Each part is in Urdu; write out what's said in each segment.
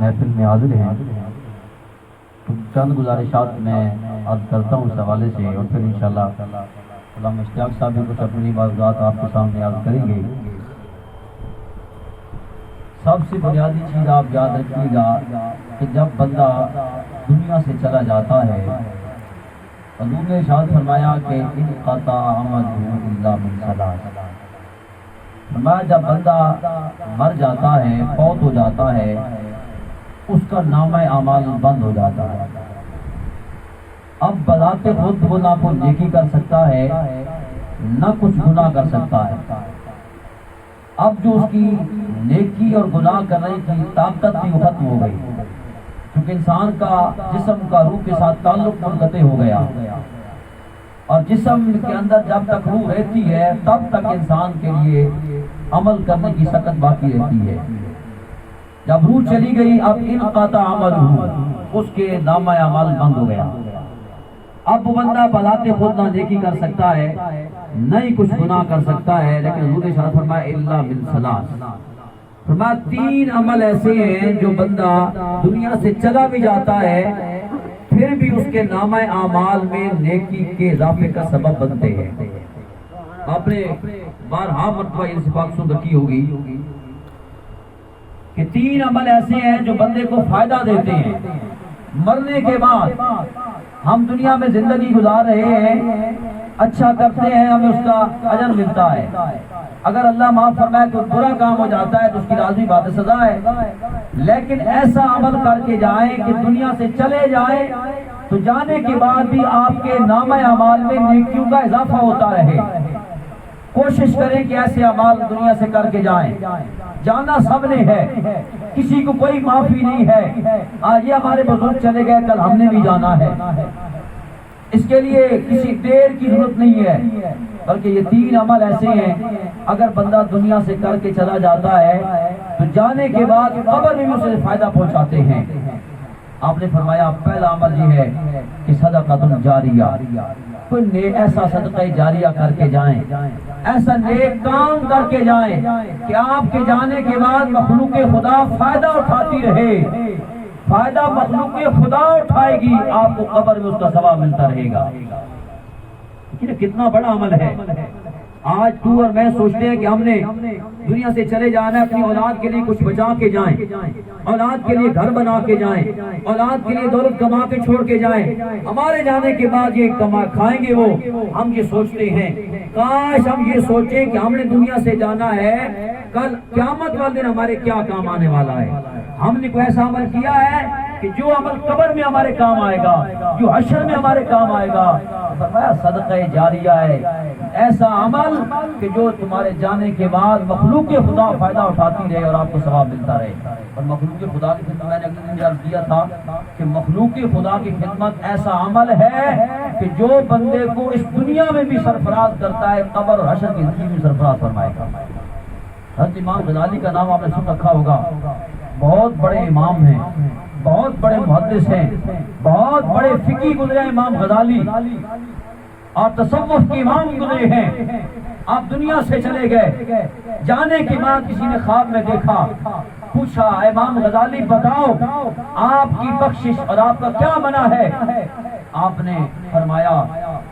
محفل میں حاضر ہیں، تو چند گزارشات میں عرض کرتا ہوں اس حوالے سے، اور پھر انشاءاللہ علامہ اشتیاق صاحب بھی کچھ اپنی معلومات آپ کے سامنے عرض کریں گے۔ سب سے بنیادی چیز آپ یاد رکھیے گا کہ جب بندہ دنیا سے چلا جاتا ہے، حضور نے ارشاد فرمایا کہ انقطع عمله الا من ثلاث، فرمایا جب بندہ مر جاتا ہے، فوت ہو جاتا ہے، اس کا نامہ اعمال بند ہو جاتا ہے۔ اب بذات خود وہ نہ کوئی نیکی کر سکتا ہے، نہ کچھ گناہ کر سکتا ہے۔ اب جو اس کی نیکی اور گناہ کرنے کی طاقت بھی ختم ہو گئی، کیونکہ انسان کا جسم کا روح کے ساتھ تعلق منقطع ہو گیا، اور جسم کے اندر جب تک روح رہتی ہے تب تک انسان کے لیے عمل کرنے کی سکت باقی رہتی ہے۔ جب روح چلی گئی، اب انقطع عملہ، اس کے نامہ اعمال بند ہو گیا۔ اب وہ بندہ بذات خود نہ نیکی کر سکتا ہے، نہ ہی کچھ گناہ کر سکتا ہے، لیکن حضور نے ارشاد فرمایا الا من ثلاث، فرمایا تین عمل ایسے ہیں جو بندہ دنیا سے چلا بھی جاتا ہے پھر بھی اس کے نامہ اعمال میں نیکی کے اضافے کا سبب بنتے ہیں۔ آپ نے بارہا مرتبہ یہ صفات سن رکھی ہوگی کہ تین عمل ایسے ہیں جو بندے کو فائدہ دیتے ہیں۔ مرنے کے بعد ہم دنیا میں زندگی گزار رہے ہیں، اچھا کرتے ہیں، ہمیں اس کا اجر ملتا ہے۔ اگر اللہ معاف فرمائے تو برا کام ہو جاتا ہے تو اس کی لازمی بات سزا ہے، لیکن ایسا عمل کر کے جائیں کہ دنیا سے چلے جائیں تو جانے کے بعد بھی آپ کے نامہ اعمال میں نیکیوں کا اضافہ ہوتا رہے۔ کوشش کریں کہ ایسے اعمال دنیا سے کر کے جائیں۔ جانا سب نے ہے، کسی کو کوئی معافی نہیں ہے۔ آج یہ ہمارے بزرگ چلے گئے، کل ہم نے بھی جانا ہے، اس کے لیے کسی دیر کی ضرورت نہیں ہے، بلکہ یہ تین عمل ایسے ہیں اگر بندہ دنیا سے کر کے چلا جاتا ہے تو جانے کے بعد قبر میں اسے فائدہ پہنچاتے ہیں۔ آپ نے فرمایا پہلا عمل یہ ہے کہ صدقۃ جاریہ، کوئی ایسا صدقہ جاریہ کر کے جائیں، ایسا نیک کام کر کے جائیں کہ آپ کے جانے کے بعد مخلوق خدا فائدہ اٹھاتی رہے، فائدہ مخلوق خدا اٹھائے گی، آپ کو قبر میں اس کا ثواب ملتا رہے گا۔ کتنا بڑا عمل ہے۔ آج تو اور میں سوچتے ہیں کہ ہم نے دنیا سے چلے جانا ہے، اپنی اولاد کے لیے کچھ بچا کے جائیں، اولاد کے لیے گھر بنا کے جائیں، اولاد کے لیے دولت کما کے چھوڑ کے جائیں، ہمارے جانے کے بعد یہ کھائیں گے وہ، ہم یہ سوچتے ہیں۔ کاش ہم یہ سوچیں کہ ہم نے دنیا سے جانا ہے، کل قیامت والے دن ہمارے کیا کام آنے والا ہے۔ ہم نے کوئی ایسا عمل کیا ہے کہ جو عمل قبر میں ہمارے کام آئے گا، جو حشر میں ہمارے کام آئے گا۔ فرمایا صدقہ جاریہ ہے ایسا عمل کہ جو تمہارے جانے کے بعد مخلوق خدا فائدہ اٹھاتی رہے اور آپ کو ثواب ملتا رہے۔ اور مخلوق خدا کی خدمت میں نے اگلے دن عرض کیا تھا کہ مخلوق خدا کی خدمت ایسا عمل ہے کہ جو بندے کو اس دنیا میں بھی سرفراز کرتا ہے، قبر اور حشر کی زندگی میں سرفراز فرمائے گا۔ حضرت امام غزالی کا نام آپ نے سن رکھا ہوگا، بہت بڑے امام ہیں، بہت بڑے محدث ہیں، بہت بڑے فقی گزرے ہیں امام غزالی، اور تصوف کے امام گزرے ہیں۔ آپ دنیا سے چلے گئے، جانے کے بعد کسی نے خواب میں دیکھا، پوچھا امام غزالی بتاؤ آپ کی بخشش اور آپ کا کیا منع ہے؟ آپ نے فرمایا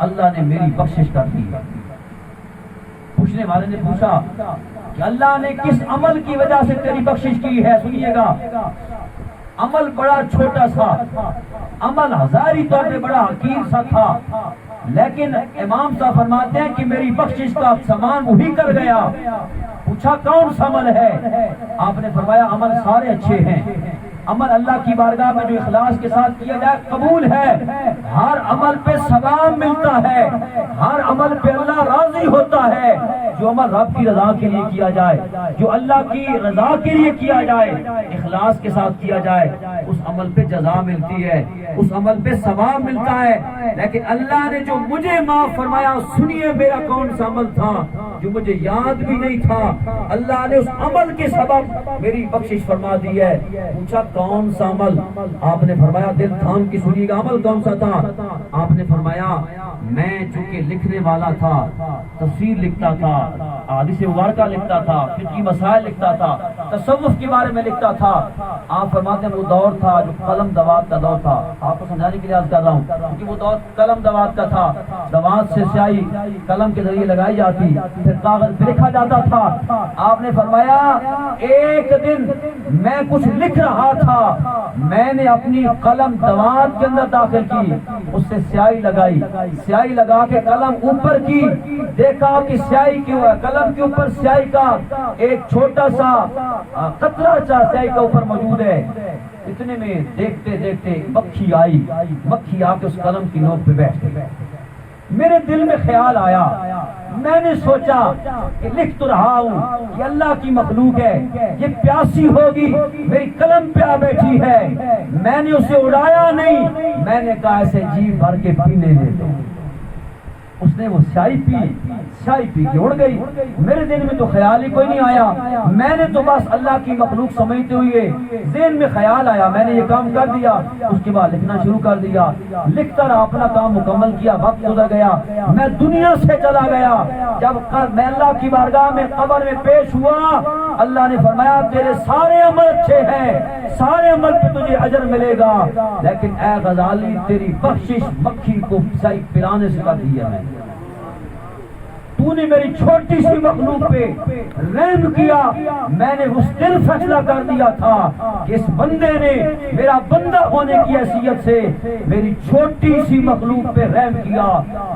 اللہ نے میری بخشش کر دی۔ پوچھنے والے نے پوچھا کہ اللہ نے کس عمل کی وجہ سے تیری بخشش کی ہے؟ سنیے گا، عمل بڑا چھوٹا سا، عمل ہزاری طور پہ بڑا حقیر سا تھا، لیکن امام صاحب فرماتے ہیں کہ میری بخشش کا سامان وہی کر گیا۔ پوچھا کون سا عمل ہے؟ آپ نے فرمایا عمل سارے اچھے ہیں، عمل اللہ کی بارگاہ میں جو اخلاص کے ساتھ کیا جائے قبول ہے، ہر عمل پہ ثواب ملتا ہے، ہر عمل پہ اللہ راضی ہوتا ہے۔ جو عمل رب کی رضا کے لیے کیا جائے، جو اللہ کی رضا کے لیے کیا جائے، اخلاص کے ساتھ کیا جائے، اس عمل پہ جزا ملتی ہے، اس عمل پہ ثواب ملتا ہے۔ لیکن اللہ نے جو مجھے معاف فرمایا، سنیے میرا کون سا عمل تھا جو مجھے یاد بھی نہیں تھا، اللہ نے اس عمل کے سبب میری بخشش فرما دی ہے۔ پوچھا کون سا عمل؟ آپ نے فرمایا دل تھام کی سنیے گا، عمل کون سا تھا؟ آپ نے فرمایا میں چونکہ لکھنے والا تھا، تفسیر لکھتا تھا، حدیث مبارکہ لکھتا تھا، فقہی مسائل لکھتا تھا، تصوف کے بارے میں لکھتا تھا۔ آپ فرماتے ہیں وہ دور تھا جو قلم دوات کا دور تھا۔ آپ کو سمجھانے کے لیے عرض کر رہا ہوں کیونکہ وہ دور قلم دوات کا تھا۔ دوات سے سیاہی قلم کے ذریعے لگائی جاتی، پھر کاغذ پہ لکھا جاتا تھا۔ آپ نے فرمایا ایک دن میں کچھ لکھ رہا تھا، میں نے اپنی قلم دوات کے اندر داخل کی، اس سے سیاہی لگائی، سیاہی لگا کے قلم اوپر کی، دیکھا کہ سیاہی کی قلم کے اوپر سیاہی کا ایک چھوٹا سا قطرہ سیاہی کا اوپر موجود ہے۔ اتنے میں دیکھتے دیکھتے مکھی آئی، مکھی آ کے اس قلم کی نوک پہ بیٹھ گئی۔ میرے دل میں خیال آیا، میں نے سوچا کہ لکھ تو رہا ہوں، یہ اللہ کی مخلوق ہے، یہ پیاسی ہوگی، میری قلم پہ آ بیٹھی ہے، میں نے اسے اڑایا نہیں، میں نے کہا ایسے جی بھر کے پینے دے دو۔ اس نے وہ سیاہی پی کے اڑ گئی۔ میرے دل میں تو خیال ہی کوئی نہیں آیا، میں نے تو بس اللہ کی مخلوق سمجھتے ہوئے ذہن میں خیال آیا، میں نے یہ کام کر دیا۔ اس کے بعد لکھنا شروع کر دیا، لکھتا رہا، اپنا کام مکمل کیا، وقت گزر گیا، میں دنیا سے چلا گیا۔ جب میں اللہ کی بارگاہ میں قبر میں پیش ہوا، اللہ نے فرمایا تیرے سارے عمل اچھے ہیں، سارے عمل پہ تجھے اجر ملے گا، لیکن اے غزالی تیری بخشش مکھی کو سیاہی پلانے سے کر دی ہے۔ تو نے میری چھوٹی سی مخلوق پہ رحم کیا۔ میں نے اس دن فیصلہ کر دیا تھا کہ اس بندے نے میرا بندہ ہونے کی حیثیت سے میری چھوٹی سی مخلوق پہ رحم کیا،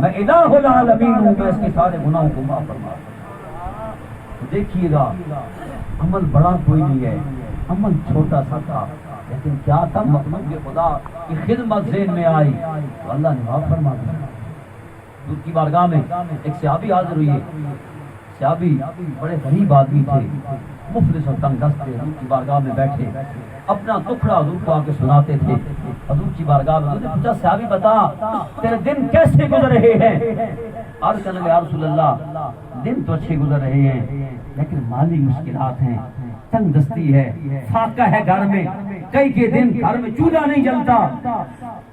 میں الہ العالمین ہوں، میں اس کے سارے گناہوں کو معاف فرما دوں۔ دیکھیے گا عمل بڑا کوئی نہیں ہے، عمل چھوٹا سا تھا، لیکن کیا تھا مخلوق خدا کی خدمت ذہن میں آئی تو اللہ نے معاف فرما دیا۔ حضور کی بارگاہ میں ایک صحابی حاضر ہوئی، صحابی بڑے غریب آدمی تھے، مفلس اور تنگ دست تھے، حضور کی بارگاہ میں بیٹھے اپنا دکھڑا حضور کو آ کے سناتے تھے۔ حضور کی بارگاہ میں حضور نے پوچھا صحابی بتا تیرے دن کیسے گزر رہے ہیں؟ عرض کرنے لگے یا رسول اللہ دن تو اچھے گزر رہے ہیں لیکن مالی مشکلات ہیں، تنگ دستی ہے، فاقہ ہے گھر میں، کئی کے دن گھر میں چولہا نہیں جلتا۔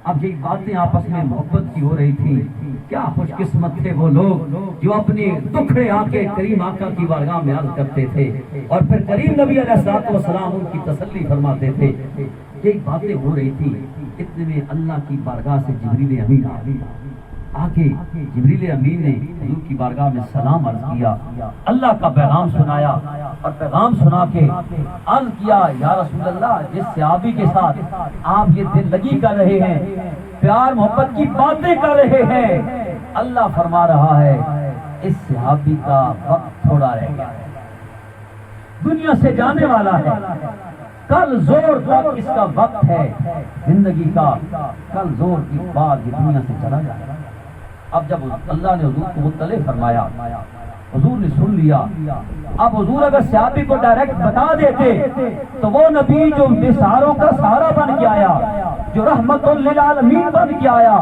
اب یہ باتیں آپس میں محبت کی ہو رہی تھی۔ کیا خوش قسمت تھے وہ لوگ جو اپنے دکھڑے آ کے کریم آقا کی بارگاہ میں عرض کرتے تھے اور پھر کریم نبی علیہ الصلوۃ والسلام ان کی تسلی فرماتے تھے۔ یہ باتیں ہو رہی تھی، اتنے میں اللہ کی بارگاہ سے جبریل امین آ کے جبریل امین نے حضور کی بارگاہ میں سلام عرض کیا، اللہ کا پیغام سنایا اور پیغام سنا کے عرض کیا یا رسول اللہ جس صحابی کے ساتھ آپ یہ دل لگی کر رہے ہیں، پیار محبت کی باتیں کر رہے ہیں، اللہ فرما رہا ہے اس صحابی کا وقت تھوڑا رہ گیا ہے، دنیا سے جانے والا ہے، کل زور تک اس کا وقت ہے زندگی کا، کل زور کے بعد یہ دنیا سے چلا جائے۔ اب جب اللہ نے حضور کو مطلع فرمایا، حضور نے سن لیا، اب حضور اگر صحابی کو ڈائریکٹ بتا دیتے تو وہ نبی جو بے سہاروں کا سہارا بن کے آیا، جو رحمت للعالمین بن کے آیا،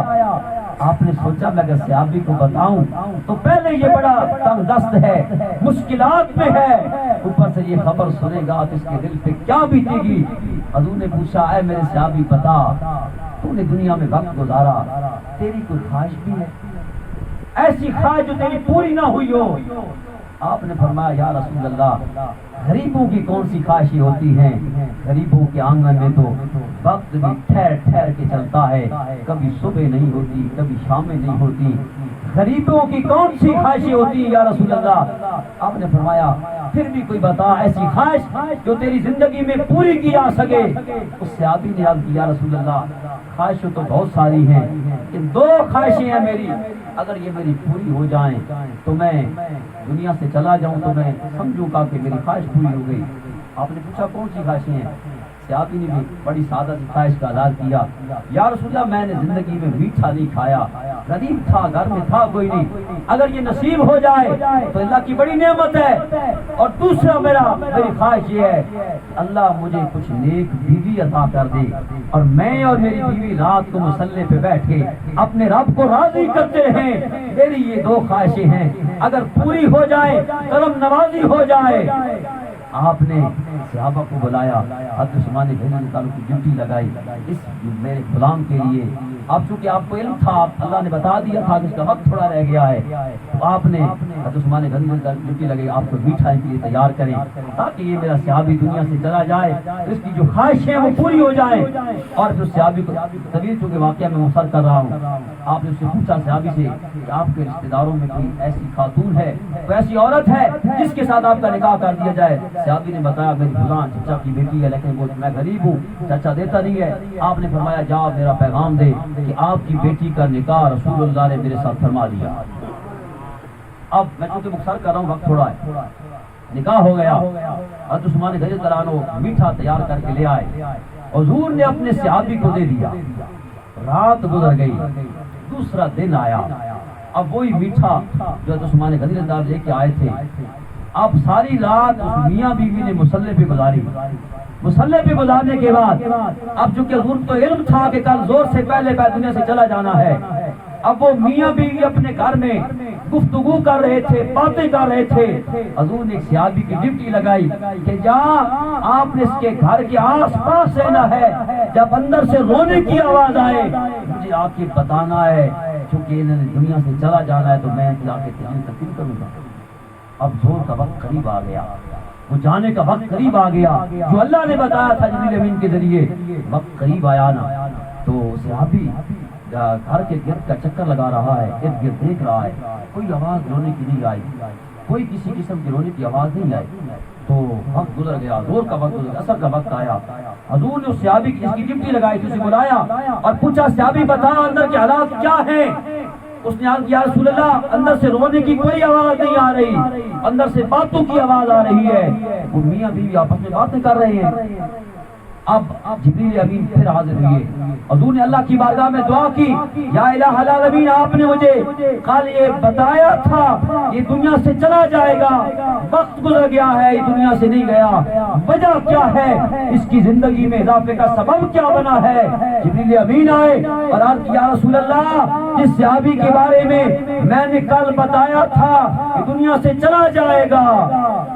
آپ نے سوچا میں اگر صحابی کو بتاؤں تو پہلے یہ بڑا تنگ دست ہے، مشکلات میں ہے، اوپر سے یہ خبر سنے گا تو اس کے دل پہ کیا بیتے گی۔ حضور نے پوچھا اے میرے صحابی بتا تو نے دنیا میں وقت گزارا، تیری کوئی خواہش بھی ہے، ایسی خواہش جو تیری پوری نہ ہوئی ہو؟ آپ نے فرمایا یا رسول اللہ غریبوں کی کون سی خواہشیں ہوتی ہیں، غریبوں کے آنگن میں تو وقت بھی ٹھہر ٹھہر کے چلتا ہے، کبھی صبح نہیں ہوتی کبھی شامیں نہیں ہوتی، غریبوں کی کون سی خواہشیں ہوتی ہیں یا رسول اللہ؟ آپ نے فرمایا پھر بھی کوئی بتا ایسی خواہش جو تیری زندگی میں پوری کی جا سکے۔ اس صحابی نے عرض کیا یا رسول اللہ خواہشیں تو بہت ساری ہیں، ان دو خواہشیں ہیں میری، اگر یہ میری پوری ہو جائیں تو میں دنیا سے چلا جاؤں تو میں سمجھوں گا کہ میری خواہش پوری ہو گئی۔ آپ نے پوچھا کون سی خواہشیں ہیں؟ صحابی نے بھی بڑی سادہ سی خواہش کا اظہار کیا، یا رسول اللہ میں نے زندگی میں میٹھا نہیں کھایا، غریب تھا، گھر میں تھا کوئی نہیں، اگر یہ نصیب ہو جائے تو اللہ کی بڑی نعمت ہے، اور دوسرا میری خواہش یہ ہے اللہ مجھے کچھ نیک بیوی عطا کر دے اور میں اور میری بیوی رات کو مصلی پہ بیٹھ کے اپنے رب کو راضی کرتے ہیں۔ میری یہ دو خواہشیں ہیں، اگر پوری ہو جائے، کرم نوازی ہو جائے۔ آپ نے صحابہ کو بلایا، حضرت عثمان غنی تعلق کی ڈیوٹی لگائی، اس میرے غلام کے لیے اب چونکہ آپ کو علم تھا، اللہ نے بتا دیا تھا کہ اس کا وقت تھوڑا رہ گیا ہے، تو آپ نے حضرت عثمان غنی ڈیوٹی لگے آپ کو میٹھا کے لیے تیار کریں تاکہ یہ میرا صحابی دنیا سے چلا جائے، اس کی جو خواہشیں وہ پوری ہو جائیں۔ اور پھر صحابی کو طویل چونکہ واقعہ میں مفسر کر رہا ہوں، آپ نے اس سے پوچھا صحابی سے کہ آپ کے رشتہ داروں میں کوئی ایسی خاتون ہے، کوئی ایسی عورت ہے جس کے ساتھ آپ کا نکاح کر دیا جائے؟ صحابی نے بتایا میری فلاں چچا کی بیٹی ہے، لیکن وہ میں غریب ہوں، چچا دیتا نہیں ہے۔ آپ نے فرمایا جا میرا پیغام دے کہ آپ کی بیٹی کا نکاح رسول اللہ نے میرے ساتھ فرما دیا۔ اب میں چونکہ مختصر کر رہا ہوں، وقت تھوڑا ہے، نکاح ہو گیا، حضرت عثمان غنی رضی اللہ عنہ میٹھا تیار کر کے لے آئے، حضور نے اپنے صحابی کو دے دیا۔ رات گزر گئی، دوسرا دن آیا، اب وہی میٹھا جو حضرت عثمان غنی رضی اللہ عنہ لے کے آئے تھے، اب ساری رات اس میاں بیوی نے مصلی پہ گزاری۔ مصلی پہ گزارنے کے بعد اب چونکہ حضور تو علم تھا کہ کل زور سے پہلے دنیا سے چلا جانا ہے، اب وہ میاں بیوی اپنے گھر میں گفتگو کر رہے تھے، باتیں کر رہے تھے۔ حضور نے ایک صحابی کی ڈیوٹی لگائی کہ جا آپ نے اس کے گھر کے آس پاس رہنا ہے، جب اندر سے رونے کی آواز آئے مجھے آ کے بتانا ہے، چونکہ انہوں نے دنیا سے چلا جانا ہے تو میں جا کے تقسیم کروں گا۔ اب زور کا وقت قریب آ گیا، وہ جانے کا وقت قریب آ گیا، جو اللہ نے بتایا تھا جبریل امین کے ذریعے، وقت قریب آیا نا، تو صحابی گھر کے گرد کا چکر لگا رہا ہے، ارد گرد دیکھ رہا ہے، کوئی آواز رونے کی نہیں آئی، کوئی کسی قسم کی رونے کی آواز نہیں آئی۔ تو وقت گزر گیا، زور کا وقت گزر گیا، عصر کا وقت آیا، حضور نے اس صحابی کی جس کی ڈیوٹی لگائی تھی اسے بلایا اور پوچھا صحابی بتا اندر کے حالات کیا ہیں؟ اس نے عرض کیا یا رسول اللہ اندر سے رونے کی کوئی آواز نہیں آ رہی، اندر سے باتوں کی آواز آ رہی ہے۔ وہ میاں بیوی آپس میں باتیں کر رہے ہیں۔ اب جبریل امین پھر حاضر ہوئے، حضور نے اللہ کی بارگاہ میں دعا کی، یا الہ العالمین آپ نے مجھے کل یہ بتایا تھا یہ دنیا سے چلا جائے گا، وقت گزر گیا ہے یہ دنیا سے نہیں گیا، وجہ کیا ہے، اس کی زندگی میں اضافے کا سبب کیا بنا ہے؟ جبریل امین آئے اور عرض کیا یا رسول اللہ جس صحابی کے بارے میں نے کل بتایا تھا کہ دنیا سے چلا جائے گا،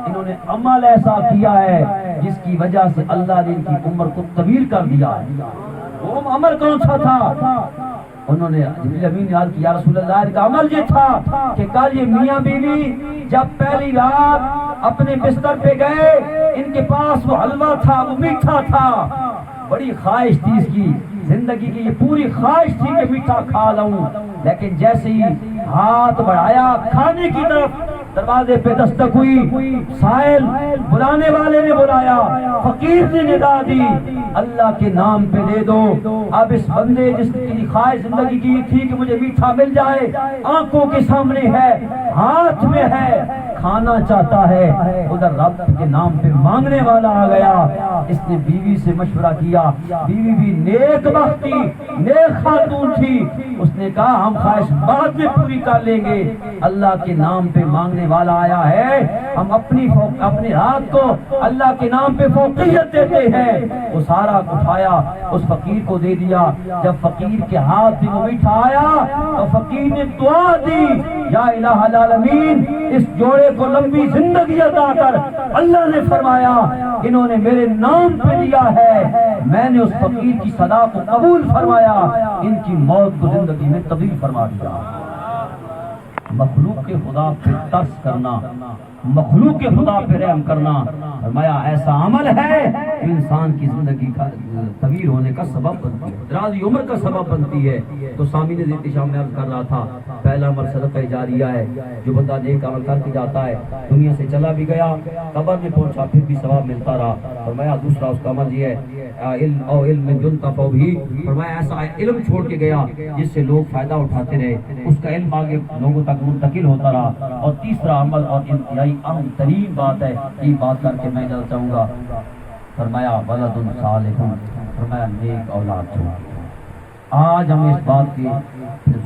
انہوں نے عمل ایسا کیا ہے جس کی وجہ سے اللہ نے ان کی عمر کو طویل کر دیا ہے۔ وہ عمل کون سا تھا؟ انہوں نے جبریل امین نے عرض کیا یا رسول اللہ ان کا عمل یہ تھا کہ کل یہ میاں بیوی جب پہلی رات اپنے بستر پہ گئے، ان کے پاس وہ حلوہ تھا، وہ میٹھا تھا، بڑی خواہش تھی اس کی زندگی کی، یہ پوری خواہش تھی کہ میٹھا کھا لوں، لیکن جیسے ہی ہاتھ بڑھایا کھانے کی طرف، دروازے پہ دستک ہوئی، سائل بلانے والے نے بلایا، فقیر نے ندا دی اللہ کے نام پہ دے دو۔ اب اس بندے جس کی خواہش زندگی کی تھی کہ مجھے میٹھا مل جائے، آنکھوں کے سامنے ہے، ہاتھ میں ہے، کھانا چاہتا ہے، ادھر رب کے نام پہ مانگنے والا آ گیا۔ اس نے بیوی سے مشورہ کیا، بیوی بھی نیک بخت تھی، نیک خاتون تھی، اس نے کہا ہم خواہش بعد میں پوری کر لیں گے، اللہ کے نام پہ مانگنے والا آیا ہے، ہم اپنے ہاتھ کو اللہ کے نام پہ فوقیت دیتے ہیں۔ وہ سارا اٹھایا اس فقیر کو دے دیا، جب فقیر کے ہاتھ میں وہ میٹھا آیا تو فقیر نے دعا دی یا الہ العالمین اس جوڑے کو لمبی زندگی عطا کر۔ اللہ نے فرمایا انہوں نے میرے نام پہ دیا ہے، میں نے اس فقیر کی صدا کو قبول فرمایا، ان کی موت کو زندگی میں تبدیل فرما دیا۔ مخلوق کے خدا پہ ترس کرنا، مخلوق کے خدا پہ رحم کرنا، فرمایا ایسا عمل ہے کہ انسان کی زندگی کا طویل ہونے کا سبب بنتی ہے، درازی عمر کا سبب بنتی ہے۔ تو سامعین احتشام میں عرض کر رہا تھا، پہلا عمل صدقہ جاریہ ہے، جو بندہ نیک عمل کر کے جاتا ہے، دنیا سے چلا بھی گیا، قبر میں پہنچا پھر بھی ثواب ملتا رہا۔ فرمایا دوسرا اس کا عمل یہ ہے علم ينتفع به، فرمایا ایسا علم چھوڑ کے گیا جس سے لوگ فائدہ اٹھاتے رہے، اس کا علم آگے لوگوں تک منتقل ہوتا رہا۔ اور تیسرا عمل اور انتہائی اہم ترین بات ہے، یہ بات کر کے میں جانا چاہوں گا، فرمایا ولد صالح، فرمایا نیک اولاد چھوڑ۔ آج ہمیں اس بات کی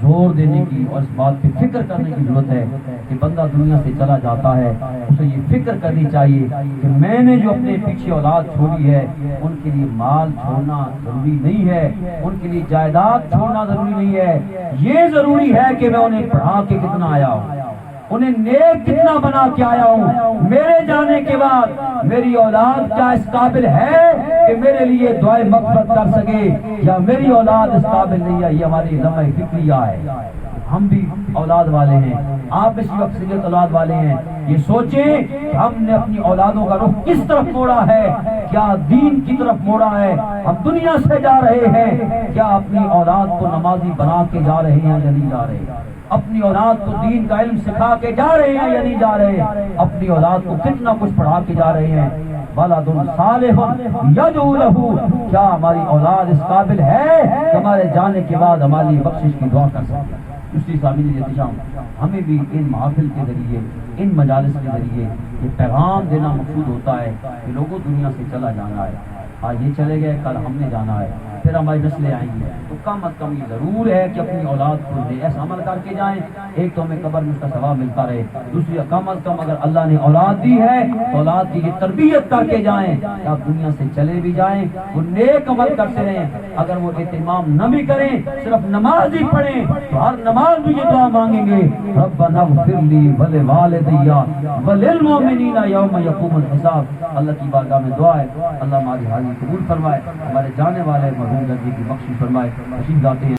زور دینے کی اور اس بات پہ فکر کرنے کی ضرورت ہے کہ بندہ دنیا سے چلا جاتا ہے، اسے یہ فکر کرنی چاہیے کہ میں نے جو اپنے پیچھے اولاد چھوڑی ہے ان کے لیے مال چھوڑنا ضروری نہیں ہے، ان کے لیے جائیداد چھوڑنا ضروری نہیں ہے، یہ ضروری ہے کہ میں انہیں پڑھا کے کتنا آیا ہوں۔ انہیں نیک کتنا بنا کے آیا ہوں، میرے جانے کے بعد میری اولاد کیا اس قابل ہے کہ میرے لیے دعائے مغفرت کر سکے، یا میری اولاد اس قابل نہیں ہے۔ یہ ہماری لمحہ فکریہ ہے۔ ہم بھی اولاد والے ہیں، آپ اسی اکثریت اولاد والے ہیں۔ یہ سوچیں کہ ہم نے اپنی اولادوں کا رخ کس طرف موڑا ہے، کیا دین کی طرف موڑا ہے؟ ہم دنیا سے جا رہے ہیں، کیا اپنی اولاد کو نمازی بنا کے جا رہے ہیں یا نہیں جا رہے؟ اپنی اولاد کو دین کا علم سکھا کے جا رہے ہیں یا نہیں جا رہے؟ اپنی اولاد کو کتنا کچھ پڑھا کے جا رہے ہیں؟ ولد صالح یدعو لہ، کیا ہماری اولاد اس قابل ہے کہ ہمارے جانے کے بعد ہماری بخشش کی دعا کر سکے؟ دوسری سامعین احتشام، ہمیں بھی ان محافل کے ذریعے، ان مجالس کے ذریعے یہ پیغام دینا مقصود ہوتا ہے کہ لوگوں دنیا سے چلا جانا ہے، آج یہ چلے گئے، کل ہم نے جانا ہے، پھر ہماری نسلیں آئیں گی، تو کم از کم یہ ضرور ہے کہ اپنی اولاد کو ایسا عمل کر کے جائیں، ایک تو ہمیں قبر میں اس کا ثواب ملتا رہے، دوسری کم از کم اگر اللہ نے اولاد دی ہے تو اولاد کی یہ تربیت کر کے جائیں کہ آپ دنیا سے چلے بھی جائیں، وہ نیک عمل کرتے رہیں۔ اگر وہ اہتمام نہ بھی کریں، صرف نماز ہی پڑھیں، تو ہر نماز میں یہ دعا مانگیں گے، ربنا اغفر لی ولوالدی وللمؤمنین یوم یقوم الحساب۔ اللہ کی بارگاہ میں دعا ہے، اللہ ہماری حاضری قبول فرمائے، ہمارے جانے والے مرحوم جدی کی بخشش فرمائے۔ تشریف لاتے ہیں۔